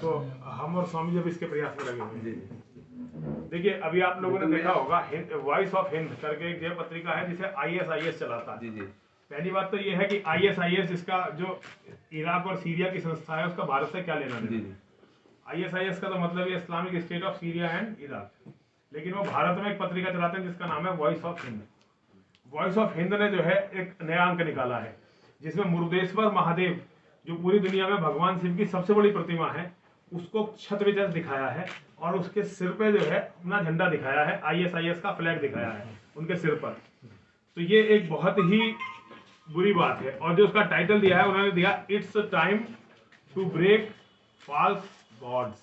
तो हम और स्वामी जब इसके प्रयास में लगे हुए हैं। देखिए अभी आप लोगों ने देखा होगा वॉइस ऑफ हिंद करके एक जय पत्रिका है जिसे आईएसआईएस चलाता है। पहली बात तो ये है कि आईएसआईएस इसका जो इराक और सीरिया की संस्था है उसका भारत से क्या लेना देना। आईएसआईएस का तो मतलब ये Islamic state of Syria and Iraq, लेकिन वो भारत में एक पत्रिका चलाते हैं जिसका नाम है voice of Hind. Voice of Hind ने जो है एक नया अंक निकाला है जिसमें मुरुदेश्वर महादेव जो पूरी दुनिया में भगवान शिव की सबसे बड़ी प्रतिमा है उसको छत विचत दिखाया है और उसके सिर पे जो है अपना झंडा दिखाया है, आईएसआईएस का फ्लैग दिखाया है उनके सिर पर। तो ये एक बहुत ही बुरी बात है। और जो उसका टाइटल दिया है उन्होंने दिया it's time to break false gods.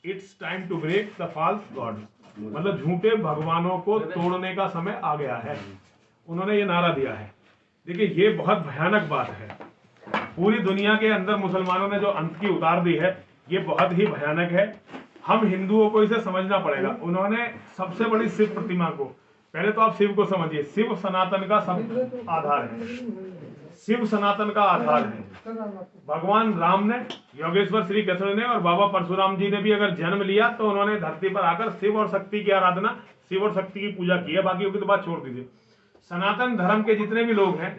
It's time to break the false gods, मतलब झूठे भगवानों को तोड़ने का समय आ गया है, उन्होंने ये नारा दिया है। देखिए ये बहुत भयानक बात है। पूरी दुनिया के अंदर मुसलमानों ने जो अंत की उतार दी है ये बहुत ही भयानक है। हम हिंदुओं को इसे समझना पड़ेगा। उन्होंने सबसे बड़ी शिव प्रतिमा को, पहले तो आप शिव को समझिए, शिव सनातन का सब आधार है, शिव सनातन का आधार है। भगवान राम ने, योगेश्वर श्री कृष्ण ने और बाबा परशुराम जी ने भी अगर जन्म लिया तो उन्होंने धरती पर आकर शिव और शक्ति की आराधना, शिव और शक्ति की पूजा की है, बाकी की तो बात छोड़ दीजिए। सनातन धर्म के जितने भी लोग हैं,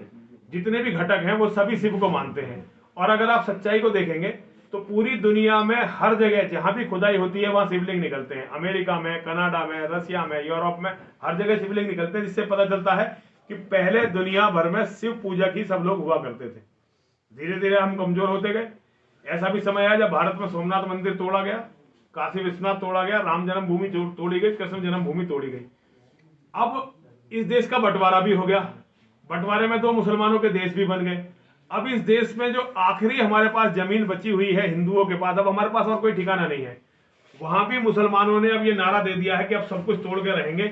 जितने भी घटक हैं, वो सभी शिव को मानते हैं। और अगर आप सच्चाई को देखेंगे तो पूरी दुनिया में हर जगह जहां भी खुदाई होती है वहां शिवलिंग निकलते हैं। अमेरिका में, कनाडा में, रसिया में, यूरोप में, हर जगह शिवलिंग निकलते हैं, जिससे पता चलता है कि पहले दुनिया भर में शिव पूजा की सब लोग हुआ करते थे। धीरे धीरे हम कमजोर होते गए। ऐसा भी समय आया जब भारत में सोमनाथ मंदिर तोड़ा गया, काशी विश्वनाथ तोड़ा गया, राम जन्मभूमि तोड़ी गई, कृष्ण जन्मभूमि तोड़ी गई। अब इस देश का बंटवारा भी हो गया, बंटवारे में दो मुसलमानों के देश भी बन गए। अब इस देश में जो आखिरी हमारे पास जमीन बची हुई है हिंदुओं के पास, अब हमारे पास और कोई ठिकाना नहीं है। वहां भी मुसलमानों ने अब ये नारा दे दिया है कि अब सब कुछ तोड़ के रहेंगे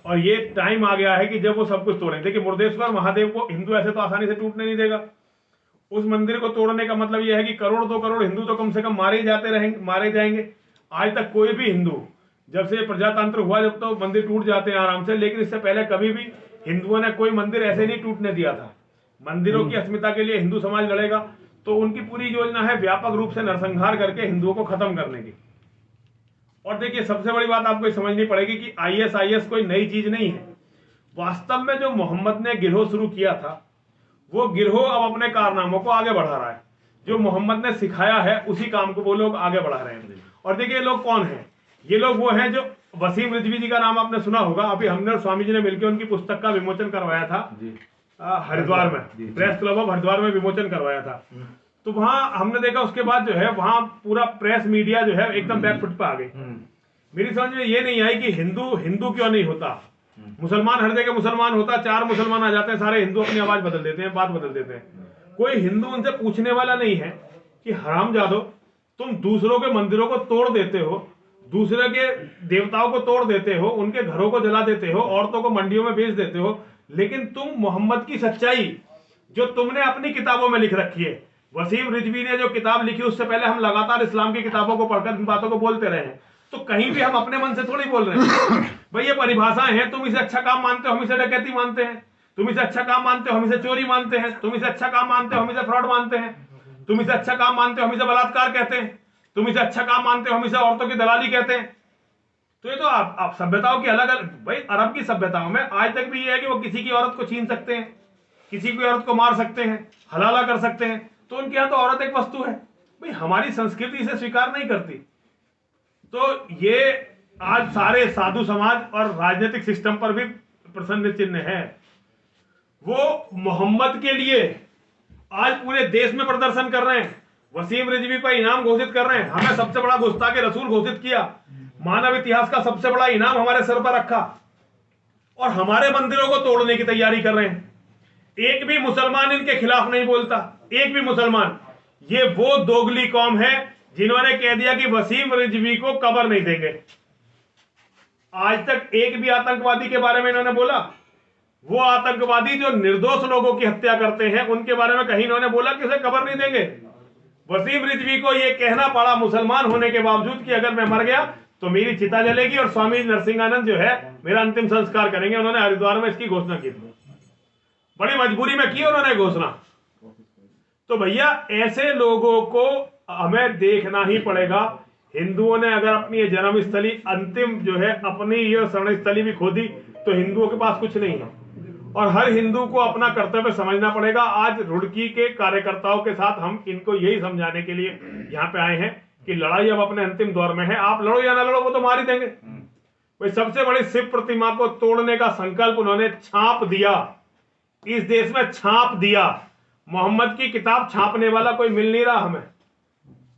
और ये टाइम आ गया है कि जब वो सब कुछ तोड़ेंगे। देखिए मुरुदेश्वर महादेव को हिंदू ऐसे तो आसानी से टूटने नहीं देगा। उस मंदिर को तोड़ने का मतलब यह है कि करोड़ 2 करोड़ हिंदू तो कम से कम मारे जाएंगे। आज तक कोई भी हिंदू, जब से प्रजातंत्र हुआ जब तो मंदिर टूट जाते हैं आराम से, लेकिन इससे पहले कभी भी हिंदुओं ने कोई मंदिर ऐसे नहीं टूटने दिया था। मंदिरों की अस्मिता के लिए हिंदू समाज लड़ेगा, तो उनकी पूरी योजना है व्यापक रूप से नरसंहार करके हिंदुओं को खत्म करने की। और देखिए सबसे बड़ी बात आपको समझनी पड़ेगी कि आईएसआईएस कोई नई चीज नहीं है। वास्तव में जो मोहम्मद ने गिरोह शुरू किया था वो गिरोह अब अपने कारनामों को आगे बढ़ा रहा है। जो मोहम्मद ने सिखाया है उसी काम को वो लोग आगे बढ़ा रहे हैं। और देखिए ये लोग कौन है, ये लोग वो हैं जो वसीम रिजवी जी का नाम आपने सुना होगा। अभी हमने और स्वामी जी ने मिलकर उनकी पुस्तक का विमोचन करवाया था हरिद्वार में, प्रेस क्लब ऑफ हरिद्वार में विमोचन करवाया था। तो वहां हमने देखा उसके बाद जो है वहां पूरा प्रेस मीडिया जो है एकदम बैकफुट पे आ गई। मेरी समझ में ये नहीं आई कि हिंदू हिंदू क्यों नहीं होता, मुसलमान हर जगह मुसलमान होता, 4 मुसलमान आ जाते हैं, सारे हिंदू अपनी आवाज बदल देते हैं, बात बदल देते हैं। कोई हिंदू उनसे पूछने वाला नहीं है कि हरामजादो तुम दूसरों के मंदिरों को तोड़ देते हो, दूसरे के देवताओं को तोड़ देते हो, उनके घरों को जला देते हो, औरतों को मंडियों में बेच देते हो, लेकिन तुम मोहम्मद की सच्चाई जो तुमने अपनी किताबों में लिख रखी है, वसीम रिजवी ने जो किताब लिखी उससे पहले हम लगातार इस्लाम की किताबों को पढ़कर इन बातों को बोलते रहे हैं। तो कहीं भी हम अपने मन से थोड़ी बोल रहे हैं भाई, ये परिभाषाएं हैं। तुम इसे अच्छा काम मानते हो, हम इसे डकैती मानते हैं। तुम इसे अच्छा काम मानते हो, हम इसे चोरी मानते हैं। तुम इसे अच्छा काम मानते हो, हम इसे फ्रॉड मानते हैं। तुम इसे अच्छा काम मानते हो, हम इसे बलात्कार कहते हैं। तुम इसे अच्छा काम मानते हो, हम इसे औरतों की दलाली कहते हैं। तो ये तो आप सभ्यताओं की अलग अलग, भाई अरब की सभ्यताओं में आज तक भी ये है कि वो किसी की औरत को छीन सकते हैं, किसी की औरत को मार सकते हैं, हलाला कर सकते हैं। तो उनके यहाँ तो औरत एक वस्तु है। भाई हमारी संस्कृति इसे स्वीकार नहीं करती। तो ये आज सारे साधु समाज और राजनीतिक सिस्टम पर भी प्रश्न चिन्ह है। वो मोहम्मद के लिए आज पूरे देश में प्रदर्शन कर रहे हैं, वसीम रिजवी पर इनाम घोषित कर रहे हैं। हमें सबसे बड़ा गुस्ताखे रसूल घोषित किया, मानव इतिहास का सबसे बड़ा इनाम हमारे सर पर रखा, और हमारे मंदिरों को तोड़ने की तैयारी कर रहे हैं। एक भी मुसलमान इनके खिलाफ नहीं बोलता, एक भी मुसलमान। ये वो दोगली कौम है जिन्होंने कह दिया कि वसीम रिजवी को कब्र नहीं देंगे। आज तक एक भी आतंकवादी के बारे में इन्होंने बोला? वो आतंकवादी जो निर्दोष लोगों की हत्या करते हैं उनके बारे में कहीं इन्होंने बोला कि उसे कब्र नहीं देंगे? वसीम रिजवी को यह कहना पड़ा मुसलमान होने के बावजूद कि अगर मैं मर गया तो मेरी चिता जलेगी और स्वामी नरसिंहानंद जो है मेरा अंतिम संस्कार करेंगे। उन्होंने हरिद्वार में इसकी घोषणा की थी, बड़ी मजबूरी में की उन्होंने घोषणा। तो भैया ऐसे लोगों को हमें देखना ही पड़ेगा। हिंदुओं ने अगर अपनी ये जन्मस्थली अंतिम जो है अपनी ये शरणस्थली भी खोदी तो हिंदुओं के पास कुछ नहीं है, और हर हिंदू को अपना कर्तव्य समझना पड़ेगा। आज रुड़की के कार्यकर्ताओं के साथ हम इनको यही समझाने के लिए यहाँ पे आए हैं कि लड़ाई अब अपने अंतिम दौर में है। आप लड़ो या ना लड़ो, वो तो मार ही देंगे। भाई सबसे बड़ी शिव प्रतिमा को तोड़ने का संकल्प उन्होंने छाप दिया, इस देश में छाप दिया। मोहम्मद की किताब छापने वाला कोई मिल नहीं रहा हमें।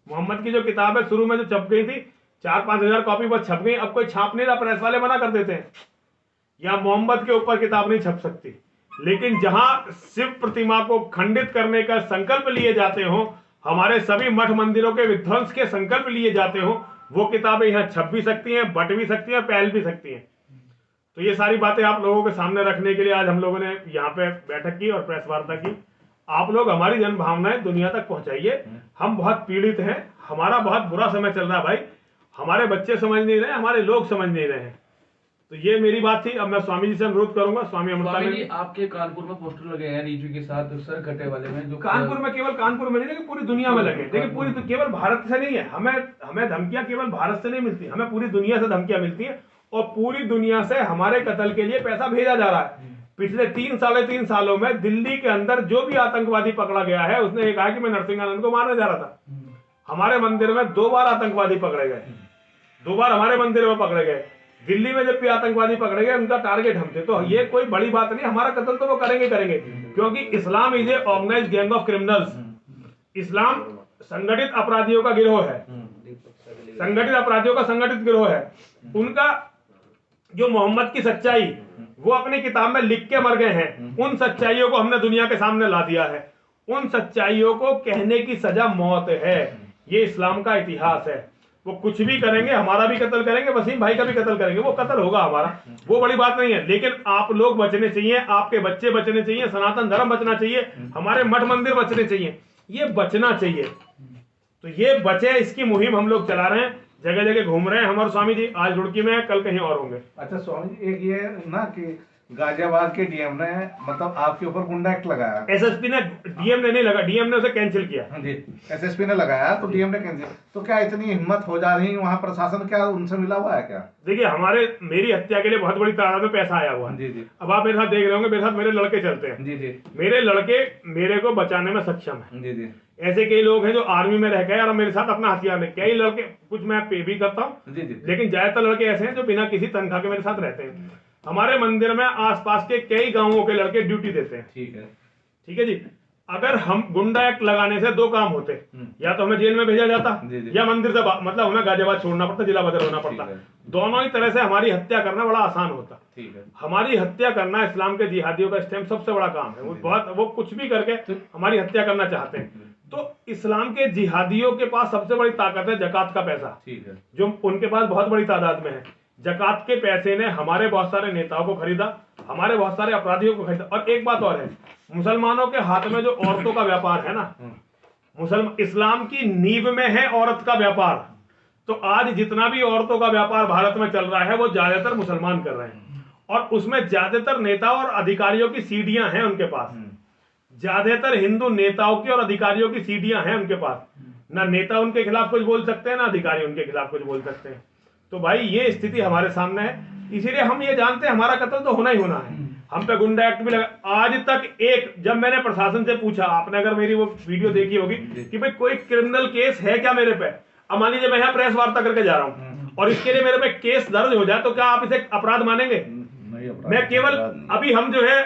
मोहम्मद की जो किताब है शुरू में जो छप गई थी 4-5 हजार कॉपी बस छप गई, अब कोई छाप नहीं रहा। प्रेस वाले मना कर देते हैं या मोहम्मद के ऊपर किताब नहीं छप सकती। लेकिन जहां शिव प्रतिमा को खंडित करने का संकल्प लिए जाते हो, हमारे सभी मठ मंदिरों के विध्वंस के संकल्प लिए जाते हो, वो किताबें यहाँ छप भी सकती हैं, बट भी सकती हैं, फैल भी सकती हैं। तो ये सारी बातें आप लोगों के सामने रखने के लिए आज हम लोगों ने यहाँ पे बैठक की और प्रेस वार्ता की। आप लोग हमारी जन भावनाएं दुनिया तक पहुंचाइए। हम बहुत पीड़ित हैं, हमारा बहुत बुरा समय चल रहा है भाई। हमारे बच्चे समझ नहीं रहे, हमारे लोग समझ नहीं रहे हैं। तो ये मेरी बात थी। अब मैं स्वामी जी से अनुरोध करूंगा। स्वामी अमृतानंद, आपके कानपुर में पोस्टर लगे हैं नीचू के साथ सर कटे वाले में, जो कानपुर में, केवल कानपुर में नहीं लेकिन पूरी दुनिया में लगे। देखिए पूरी तो केवल भारत से नहीं है, हमें धमकियां केवल भारत से नहीं मिलती, हमें पूरी दुनिया से धमकियां मिलती हैं और पूरी दुनिया से हमारे कत्ल के लिए पैसा भेजा जा रहा है। पिछले 3-3.5 सालों में दिल्ली के अंदर जो भी आतंकवादी पकड़ा गया है, उसने ये कहा कि मैं नरसिंहानंद को मारने जा रहा था। हमारे मंदिर में 2 बार आतंकवादी पकड़े गए, 2 बार हमारे मंदिर में पकड़े गए। दिल्ली में जब भी आतंकवादी पकड़े गए उनका टारगेट हम थे। तो ये कोई बड़ी बात नहीं, हमारा कत्ल तो वो करेंगे, क्योंकि Islam is a organised gang of criminals. Islam संगठित अपराधियों का गिरोह है, संगठित अपराधियों का संगठित गिरोह है। उनका जो मोहम्मद की सच्चाई वो अपनी किताब में लिख के मर गए हैं, उन सच्चाइयों को हमने दुनिया के सामने ला दिया है। उन सच्चाइयों को कहने की सजा मौत है। ये इस्लाम का इतिहास है। वो कुछ भी करेंगे, हमारा भी कत्ल करेंगे, वसीम भाई का भी कत्ल करेंगे, वो कत्ल होगा हमारा, वो बड़ी बात नहीं है। लेकिन आप लोग बचने चाहिए, आपके बच्चे बचने चाहिए, सनातन धर्म बचना चाहिए, हमारे मठ मंदिर बचने चाहिए, ये बचना चाहिए। तो ये बचे, इसकी मुहिम हम लोग चला रहे हैं, जगह जगह घूम रहे हैं। हमारे स्वामी जी आज रुड़की में, कल कहीं और होंगे। अच्छा स्वामी जी, एक ये ना कि गाजियाबाद के डीएम ने मतलब आपके ऊपर गुंडा एक्ट लगाया। एसएसपी ने, डीएम ने नहीं लगा, डीएम ने उसे कैंसिल किया। हाँ जी, एसएसपी ने लगाया तो डीएम ने कैंसिल। तो क्या इतनी हिम्मत हो जा रही है वहाँ प्रशासन, क्या उनसे मिला हुआ है क्या? देखिए मेरी हत्या के लिए बहुत बड़ी तादाद में पैसा आया हुआ है। जी जी। अब आप मेरे साथ देख रहे होंगे, मेरे साथ मेरे लड़के चलते हैं। जी जी। मेरे लड़के मेरे को बचाने में सक्षम है। जी जी। ऐसे कई लोग हैं जो आर्मी में रह गए और मेरे साथ अपना हथियार ले, कई लड़के, कुछ मैं पे भी करता हूँ, लेकिन ज्यादातर लड़के ऐसे हैं जो बिना किसी तनख्वाह के मेरे साथ रहते हैं। हमारे मंदिर में आसपास के कई गांवों के लड़के ड्यूटी देते हैं। ठीक है जी। अगर हम गुंडा एक्ट लगाने से 2 काम होते, या तो हमें जेल में भेजा जाता या मंदिर से मतलब हमें गाजियाबाद छोड़ना पड़ता, जिला बदर होना पड़ता। दोनों ही तरह से हमारी हत्या करना बड़ा आसान होता। हमारी हत्या करना इस्लाम के जिहादियों का स्टेम सबसे बड़ा काम है। वो कुछ भी करके हमारी हत्या करना चाहते हैं। तो इस्लाम के जिहादियों के पास सबसे बड़ी ताकत है जकात का पैसा, जो उनके पास बहुत बड़ी तादाद में है। जकात के पैसे ने हमारे बहुत सारे नेताओं को खरीदा, हमारे बहुत सारे अपराधियों को खरीदा। और एक बात और है, मुसलमानों के हाथ में जो औरतों का व्यापार है ना, इस्लाम की नींव में है औरत का व्यापार। तो आज जितना भी औरतों का व्यापार भारत में चल रहा है वो ज्यादातर मुसलमान कर रहे हैं, और उसमें ज्यादातर नेता और अधिकारियों की सीढ़ियां हैं उनके पास। ज्यादातर हिंदू नेताओं की और अधिकारियों की सीढ़ियां हैं उनके पास। ना नेता उनके खिलाफ कुछ बोल सकते हैं, ना अधिकारी उनके खिलाफ कुछ बोल सकते हैं। तो भाई ये स्थिति हमारे सामने है, इसीलिए हम ये जानते हैं हमारा कत्ल तो होना ही होना है। हम पे गुंडा एक्ट भी लगा। आज तक जब मैंने प्रशासन से पूछा, आपने अगर मेरी वो वीडियो देखी होगी, कि भाई कोई क्रिमिनल केस है क्या मेरे पे। अब मान लीजिए मैं यहाँ प्रेस वार्ता करके जा रहा हूँ और इसके लिए मेरे पे केस दर्ज हो जाए, तो क्या आप इसे अपराध मानेंगे? मैं केवल अभी हम जो है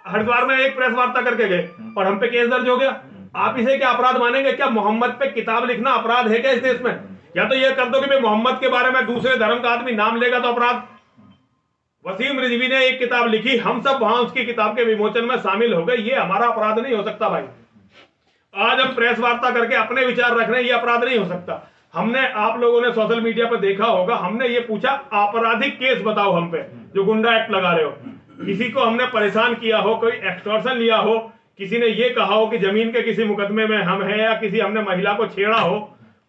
हरिद्वार में एक प्रेस वार्ता करके गए और हम पे केस दर्ज हो गया, आप इसे क्या अपराध मानेंगे? क्या मोहम्मद पे किताब लिखना अपराध है क्या इस देश में? या तो ये कर दो कि भाई मोहम्मद के बारे में दूसरे धर्म का आदमी नाम लेगा तो अपराध। वसीम रिजवी ने एक किताब लिखी, हम सब वहां उसकी किताब के विमोचन में शामिल हो गए, ये हमारा अपराध नहीं हो सकता भाई। आज हम प्रेस वार्ता करके अपने विचार रख रहे हैं, ये अपराध नहीं हो सकता। हमने, आप लोगों ने सोशल मीडिया पर देखा होगा, हमने ये पूछा आपराधिक केस बताओ हम पे जो गुंडा एक्ट लगा रहे हो। किसी को हमने परेशान किया हो, कोई एक्सटॉर्शन लिया हो, किसी ने ये कहा हो कि जमीन के किसी मुकदमे में हम हैं, या किसी हमने महिला को छेड़ा हो,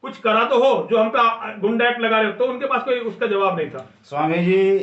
कुछ करा तो हो जो हम पे गुंडा एक्ट लगा रहे हो, तो उनके पास कोई उसका जवाब नहीं था। स्वामी जी,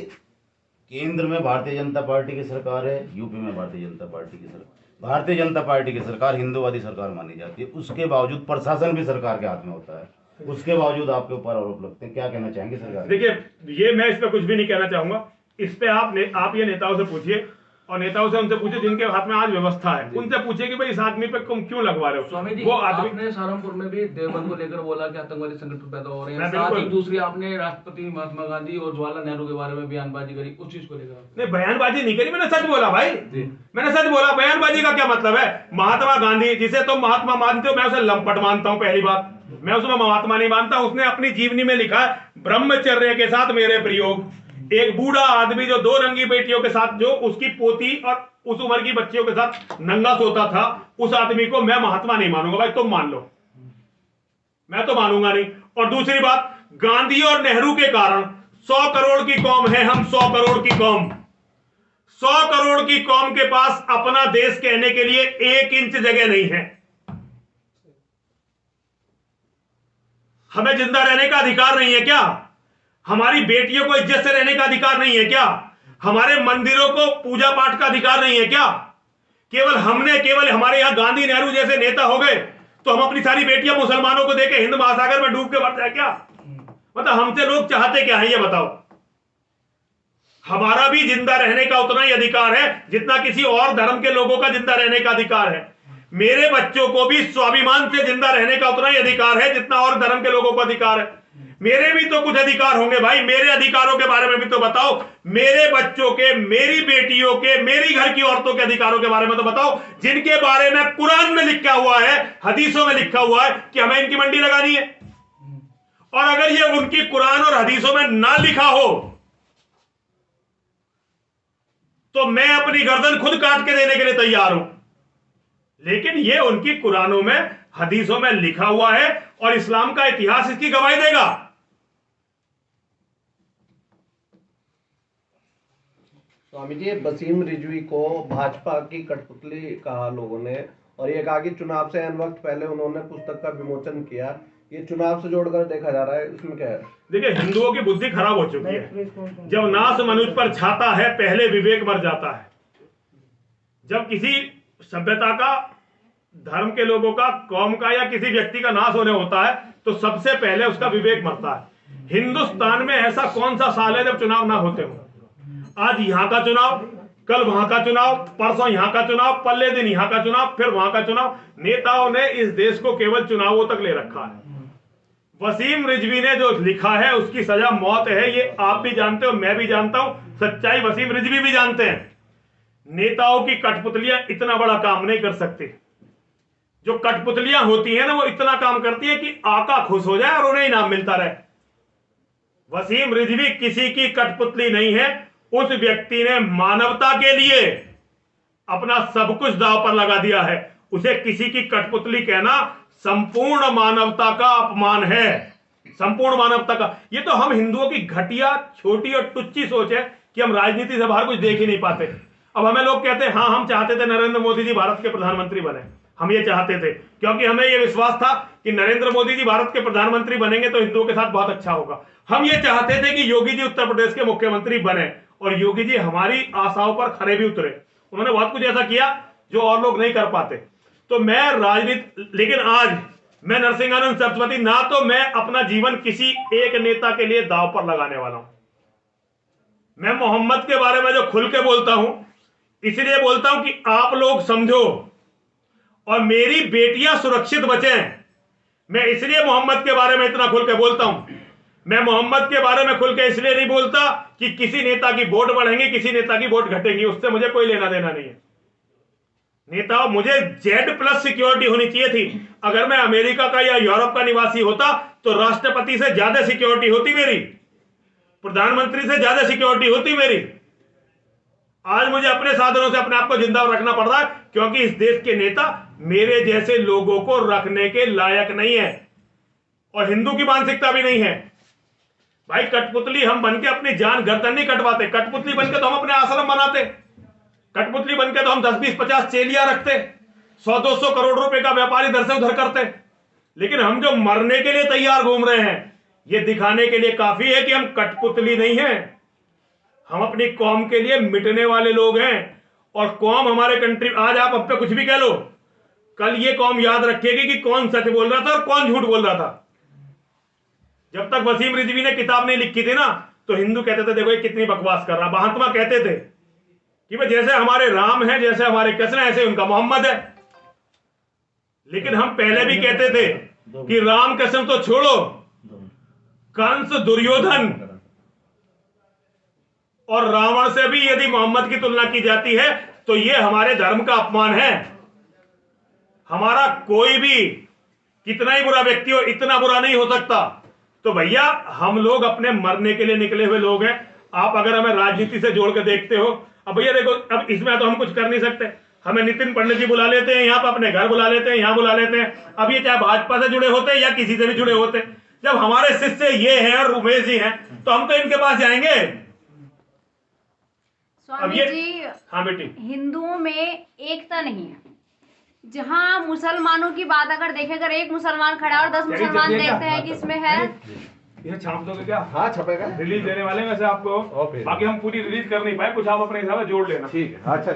केंद्र में भारतीय जनता पार्टी की सरकार है, यूपी में भारतीय जनता पार्टी की सरकार, भारतीय जनता पार्टी की सरकार हिंदूवादी सरकार मानी जाती है, उसके बावजूद प्रशासन भी सरकार के हाथ में होता है, उसके बावजूद आपके ऊपर आरोप लगते हैं, क्या कहना चाहेंगे सरकार? देखिए, ये मैं इस पर कुछ भी नहीं कहना चाहूंगा। इस पे आप ये नेताओं से पूछिए, और नेताओं से उनसे पूछे जिनके हाथ में आज व्यवस्था है, उनसे पूछिए कि भाई इस आदमी पे तुम क्यों लगवा रहे हो। स्वामी जी, वो आदमी आपने सहारनपुर में भी देवबंद को लेकर बोला कि आतंकवादी संगठन पैदा हो रहे हैं, मैं साथ ही बिल्कुल- दूसरी आपने राष्ट्रपति महात्मा गांधी और जवाहरलाल नेहरू के बारे में बयानबाजी करी, उस चीज को लेकर। नहीं, बयानबाजी नहीं करी, मैंने सच बोला भाई, मैंने सच बोला। बयानबाजी का क्या मतलब है? महात्मा गांधी, जिसे तुम महात्मा मानते हो, मैं उसे लंपट मानता हूं। पहली बात, मैं उसमें महात्मा नहीं मानता। उसने अपनी जीवनी में लिखा है, ब्रह्मचर्य के साथ मेरे प्रयोग। एक बूढ़ा आदमी जो 2 रंगी बेटियों के साथ, जो उसकी पोती और उस उम्र की बच्चियों के साथ नंगा सोता था, उस आदमी को मैं महात्मा नहीं मानूंगा। भाई तुम मान लो, मैं तो मानूंगा नहीं। और दूसरी बात, गांधी और नेहरू के कारण 100 करोड़ की कौम है हम, 100 करोड़ की कौम, 100 करोड़ की कौम के पास अपना देश कहने के लिए 1 इंच जगह नहीं है। हमें जिंदा रहने का अधिकार नहीं है क्या? हमारी बेटियों को इज्जत से रहने का अधिकार नहीं है क्या? हमारे मंदिरों को पूजा पाठ का अधिकार नहीं है क्या? केवल हमारे यहां गांधी नेहरू जैसे नेता हो गए तो हम अपनी सारी बेटियां मुसलमानों को देके हिंद महासागर में डूब के मर जाए क्या? मतलब हमसे लोग चाहते क्या है, ये बताओ। हमारा भी जिंदा रहने का उतना ही अधिकार है जितना किसी और धर्म के लोगों का जिंदा रहने का अधिकार है। मेरे बच्चों को भी स्वाभिमान से जिंदा रहने का उतना ही अधिकार है जितना और धर्म के लोगों को अधिकार है। मेरे भी तो कुछ अधिकार होंगे भाई, मेरे अधिकारों के बारे में भी तो बताओ। मेरे बच्चों के, मेरी बेटियों के, मेरी घर की औरतों के अधिकारों के बारे में तो बताओ, जिनके बारे में कुरान में लिखा हुआ है, हदीसों में लिखा हुआ है कि हमें इनकी मंडी लगानी है। और अगर ये उनकी कुरान और हदीसों में ना लिखा हो तो मैं अपनी गर्दन खुद काट के देने के लिए तैयार हूं। लेकिन ये उनकी कुरानों में, हदीसों में लिखा हुआ है और इस्लाम का इतिहास इसकी गवाही देगा। स्वामी जी, वसीम रिजवी को भाजपा की कठपुतली कहा लोगों ने, और ये कहा कि चुनाव से अन वक्त पहले उन्होंने पुस्तक का विमोचन किया। ये चुनाव से जोड़कर देखा जा रहा है, इसमें क्या है? देखिए, हिंदुओं की बुद्धि खराब हो चुकी है। जब नाश मनुष्य पर छाता है, पहले विवेक मर जाता है। जब किसी सभ्यता का, धर्म के लोगों का, कौम का या किसी व्यक्ति का नाश होने होता है तो सबसे पहले उसका विवेक मरता है। हिंदुस्तान में ऐसा कौन सा साल है जब चुनाव ना होते हो? आज यहां का चुनाव, कल वहां का चुनाव, परसों यहां का चुनाव, पल्ले दिन यहां का चुनाव, फिर वहां का चुनाव। नेताओं ने इस देश को केवल चुनावों तक ले रखा है। वसीम रिजवी ने जो लिखा है उसकी सजा मौत है, ये आप भी जानते हो, मैं भी जानता हूं, सच्चाई वसीम रिजवी भी जानते हैं। नेताओं की कठपुतलियां इतना बड़ा काम नहीं कर सकती। जो कठपुतलियां होती हैं ना, वो इतना काम करती है कि आका खुश हो जाए और उन्हें इनाम मिलता रहे। वसीम रिजवी किसी की कठपुतली नहीं है। उस व्यक्ति ने मानवता के लिए अपना सब कुछ दांव पर लगा दिया है। उसे किसी की कठपुतली कहना संपूर्ण मानवता का अपमान है, संपूर्ण मानवता का। ये तो हम हिंदुओं की घटिया, छोटी और तुच्ची सोच है कि हम राजनीति से बाहर कुछ देख ही नहीं पाते। अब हमें लोग कहते हैं हाँ, हम चाहते थे नरेंद्र मोदी जी भारत के प्रधानमंत्री बने। हम ये चाहते थे क्योंकि हमें ये विश्वास था कि नरेंद्र मोदी जी भारत के प्रधानमंत्री बनेंगे तो हिंदुओं के साथ बहुत अच्छा होगा। हम ये चाहते थे कि योगी जी उत्तर प्रदेश के मुख्यमंत्री बने, और योगी जी हमारी आशाओं पर खरे भी उतरे। उन्होंने बहुत कुछ ऐसा किया जो और लोग नहीं कर पाते। तो मैं राजनीति, लेकिन आज मैं नरसिंहानंद सरस्वती, ना तो मैं अपना जीवन किसी एक नेता के लिए दांव पर लगाने वाला हूं। मैं मोहम्मद के बारे में जो खुल के बोलता हूं, इसलिए बोलता हूं कि आप लोग समझो और मेरी बेटियां सुरक्षित बचें। मैं इसलिए मोहम्मद के बारे में इतना खुल के बोलता हूं। मैं मोहम्मद के बारे में खुल के इसलिए नहीं बोलता कि किसी नेता की वोट बढ़ेंगी, किसी नेता की वोट घटेगी, उससे मुझे कोई लेना देना नहीं है। नेता, मुझे Z+ सिक्योरिटी होनी चाहिए थी। अगर मैं अमेरिका का या यूरोप का निवासी होता तो राष्ट्रपति से ज्यादा सिक्योरिटी होती मेरी, प्रधानमंत्री से ज्यादा सिक्योरिटी होती मेरी। आज मुझे अपने साधनों से अपने आप को जिंदा रखना पड़ रहा है क्योंकि इस देश के नेता मेरे जैसे लोगों को रखने के लायक नहीं है और हिंदू की मानसिकता भी नहीं है। भाई, कठपुतली हम बनके अपनी जान गर्दन नहीं कटवाते। कठपुतली बनके तो हम अपने आश्रम बनाते, कठपुतली बनके तो हम 10, 20, 50 चेलियां रखते, 100, 200 करोड़ रुपए का व्यापार इधर से उधर करते। लेकिन हम जो मरने के लिए तैयार घूम रहे हैं, ये दिखाने के लिए काफी है कि हम कठपुतली नहीं हैं। हम अपनी कौम के लिए मिटने वाले लोग हैं। और कौम हमारे कंट्री, आज आप अब पे कुछ भी कह लो, कल ये कौम याद रखेगी कि कौन सच बोल रहा था और कौन झूठ बोल रहा था। जब तक वसीम रिजवी ने किताब नहीं लिखी थी ना, तो हिंदू कहते थे देखो ये कितनी बकवास कर रहा। महात्मा कहते थे कि भाई जैसे हमारे राम है, जैसे हमारे कृष्ण है, ऐसे उनका मोहम्मद है। लेकिन हम पहले भी कहते थे कि राम कृष्ण तो छोड़ो, कंस, दुर्योधन और रावण से भी यदि मोहम्मद की तुलना की जाती है तो ये हमारे धर्म का अपमान है। हमारा कोई भी कितना ही बुरा व्यक्ति हो, इतना बुरा नहीं हो सकता। तो भैया हम लोग अपने मरने के लिए निकले हुए लोग हैं। आप अगर हमें राजनीति से जोड़ के देखते हो, अब भैया देखो, अब इसमें तो हम कुछ कर नहीं सकते। हमें नितिन पंडित जी बुला लेते हैं यहाँ पर, अपने घर बुला लेते हैं, यहाँ बुला लेते हैं। अब ये चाहे भाजपा से जुड़े होते या किसी से भी जुड़े होते, जब हमारे शिष्य ये हैं और उमेश जी हैं तो हम तो इनके पास जाएंगे। स्वामी जी, हाँ बेटी, हिंदुओं में एकता नहीं है। जहां मुसलमानों की बात अगर देखें, अगर एक मुसलमान खड़ा और 10 मुसलमान देखते हैं कि इसमें है, ये छाप दोगे क्या? हाँ छपेगा, रिलीज देने वाले हैं वैसे आपको, बाकी हम पूरी रिलीज कर नहीं पाए, कुछ आप अपने हिसाब से जोड़ लेना। ठीक है। अच्छा